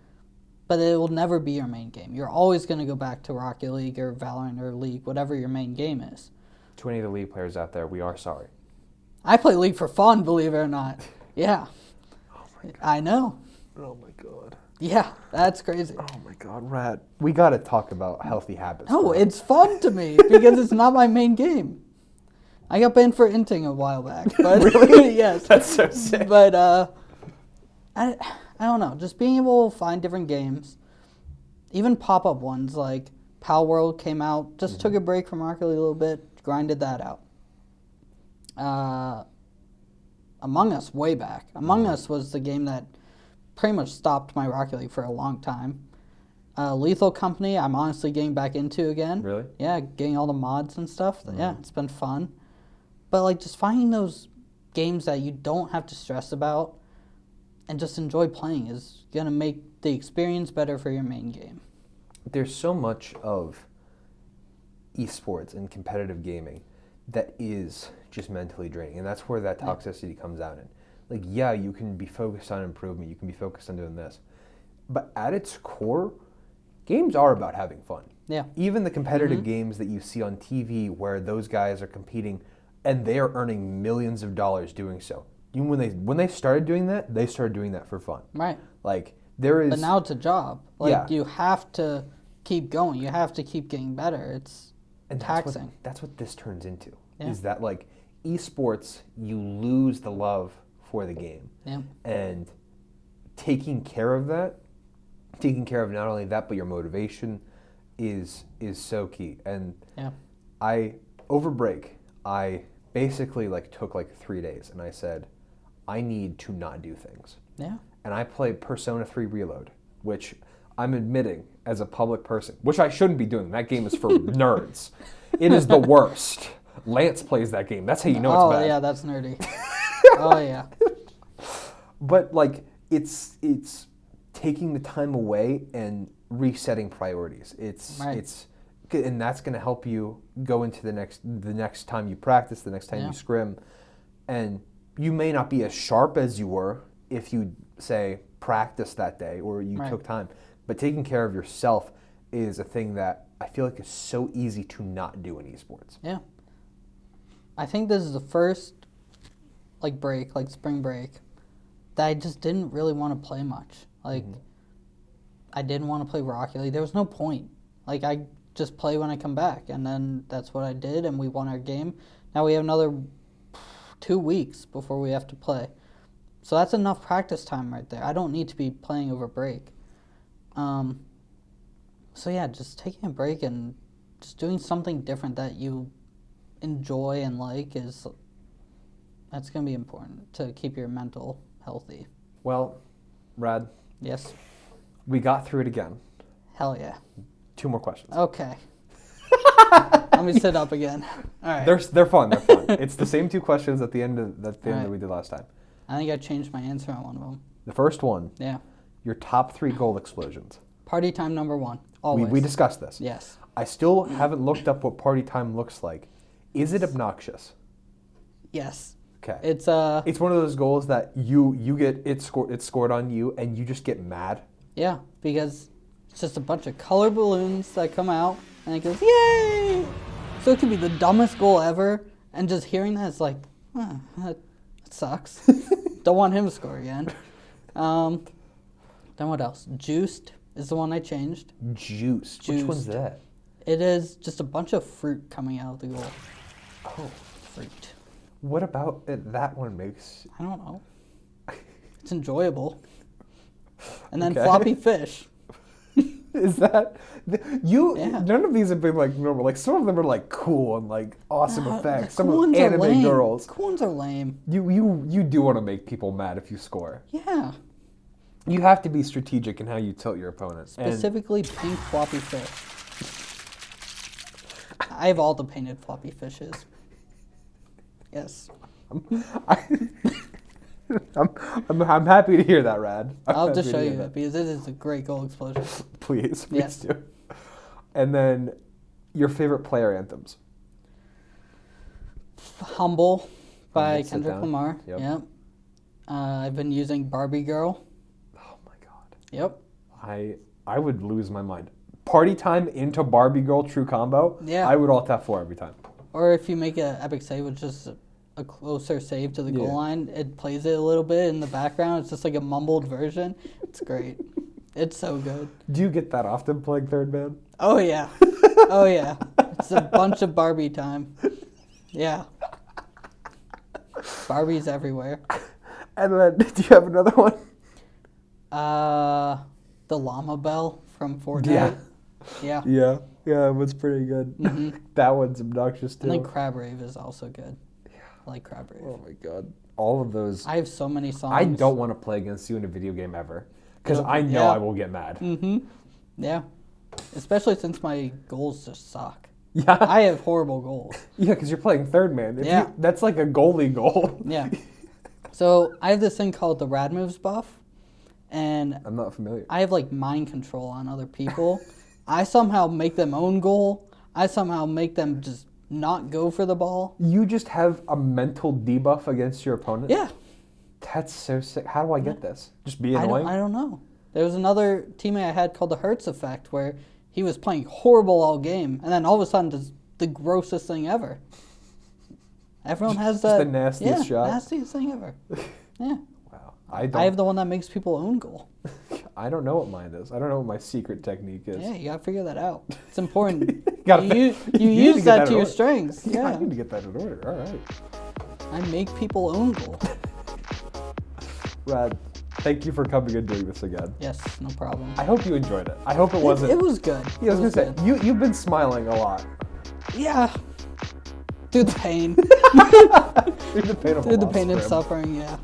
but it will never be your main game. You're always going to go back to Rocket League or Valorant or League, whatever your main game is. To any of the League players out there, we are sorry. I play League for fun, believe it or not. Yeah. Oh my God. I know. Oh my God. Yeah, that's crazy. Oh my God, Rat. We got to talk about healthy habits. No, bro. it's fun to me because it's not my main game. I got banned for inting a while back. But Really? Yes. That's so sick. But I don't know. Just being able to find different games, even pop-up ones like Pal World came out, just took a break from Rocket League a little bit, grinded that out. Among Us way back. Among Us was the game that pretty much stopped my Rocket League for a long time. Lethal Company, I'm honestly getting back into again. Really? Yeah, getting all the mods and stuff. Yeah, it's been fun. But like just finding those games that you don't have to stress about and just enjoy playing is going to make the experience better for your main game. There's so much of esports and competitive gaming that is just mentally draining, and that's where that toxicity comes out in. Like, yeah, you can be focused on improvement, you can be focused on doing this, but at its core, games are about having fun. Yeah. Even the competitive games that you see on TV where those guys are competing and they are earning millions of dollars doing so. Even when they started doing that, they started doing that for fun. Right. Like, there is... But now it's a job. Like, Yeah. you have to keep going. You have to keep getting better. It's taxing. That's what this turns into. Yeah. Is that, like, esports, you lose the love for the game. Yeah. And taking care of that, taking care of not only that, but your motivation is so key. And Yeah. over break, I basically took 3 days and I said, I need to not do things. Yeah. And I played Persona 3 Reload, which I'm admitting as a public person, which I shouldn't be doing. That game is for nerds. It is the worst. Lance plays that game. That's how you know it's bad. Oh, yeah, that's nerdy. Oh, yeah. But it's taking the time away and resetting priorities. It's and that's going to help you go into the next time you practice, the next time you scrim, and you may not be as sharp as you were if you say practice that day or you took time. But taking care of yourself is a thing that I feel like is so easy to not do in esports. Yeah. I think this is the first break, spring break, that I just didn't really want to play much. I didn't want to play Rocket League. There was no point. I just play when I come back, and then that's what I did, and we won our game. Now we have another 2 weeks before we have to play. So that's enough practice time right there. I don't need to be playing over break. So yeah, just taking a break and just doing something different that you enjoy and that's going to be important to keep your mental healthy. Well, Rad, Yes. we got through it again. Hell yeah. 2 more questions. Okay. Let me sit up again. All right. They're fun. They're fun. It's the same 2 questions at the end that we did last time. I think I changed my answer on one of them. The first one, Yeah. your top 3 goal explosions. Party time number 1. Always. We discussed this. Yes. I still haven't looked up what party time looks like. Is it obnoxious? Yes. Okay. It's one of those goals that you get it scored on you and you just get mad. yeah, because it's just a bunch of color balloons that come out and it goes, yay! So it could be the dumbest goal ever, and just hearing that is like, that sucks. Don't want him to score again. Then what else? Juiced is the one I changed. Juiced. Which one's Juiced. that? It is just a bunch of fruit coming out of the goal. Oh, Fruit. what about it? That one makes... I don't know. It's enjoyable. And then Okay. floppy fish. Is that... Yeah. None of these have been normal. Some of them are cool and awesome effects. The Some cool of ones are anime lame. girls. Cool ones are lame. You do want to make people mad if you score. Yeah. You have to be strategic in how you tilt your opponent. And Specifically pink floppy fish. I have all the painted floppy fishes. Yes. I'm happy to hear that, Rad. I'll just happy show to you hear it because it is a great goal explosion. Please Yes. do. And then your favorite player anthems. Humble by Humble, Sit Kendrick Down. Lamar. Yep. I've been using Barbie Girl. Oh my God. Yep. I would lose my mind. Party time into Barbie Girl true combo. Yeah. I would alt F4 every time. Or if you make an epic save, which is a closer save to the goal Yeah. line, it plays it a little bit in the background. It's just like a mumbled version. It's great. It's so good. Do you get that often playing third man? Oh, yeah. Oh, yeah. It's a bunch of Barbie time. Yeah. Barbie's everywhere. And then, do you have another one? The llama bell from Fortnite. Yeah. Yeah, it was pretty good. That one's obnoxious too. And then Crab Rave is also good. I like Crab Rave. Oh my god. All of those. I have so many songs. I don't want to play against you in a video game ever. Because I know I will get mad. Yeah. Especially since my goals just suck. Yeah. I have horrible goals. Yeah, because you're playing third man. That's like a goalie goal. Yeah. So I have this thing called the Radmoves buff. And I'm not familiar. I have like mind control on other people. I somehow make them own goal. I somehow make them just not go for the ball. You just have a mental debuff against your opponent? Yeah. That's so sick. How do I get this? Just be annoying? I don't know. There was another teammate I had called the Hertz effect where he was playing horrible all game, and then all of a sudden does the grossest thing ever. Everyone has that. Just the nastiest shot. Nastiest thing ever. Yeah. Wow. I have the one that makes people own goal. I don't know what mine is. I don't know what my secret technique is. Yeah, you gotta figure that out. It's important. you you use that to your strengths. Yeah, I Yeah. need to get that in order. All right. I make people own goal. Rad, thank you for coming and doing this again. Yes, no problem. I hope you enjoyed it. I hope it wasn't. It was good. Yeah, I was It was gonna say you've been smiling a lot. Yeah. Through the pain. Through the pain of a Through the lost pain and rib. suffering, yeah.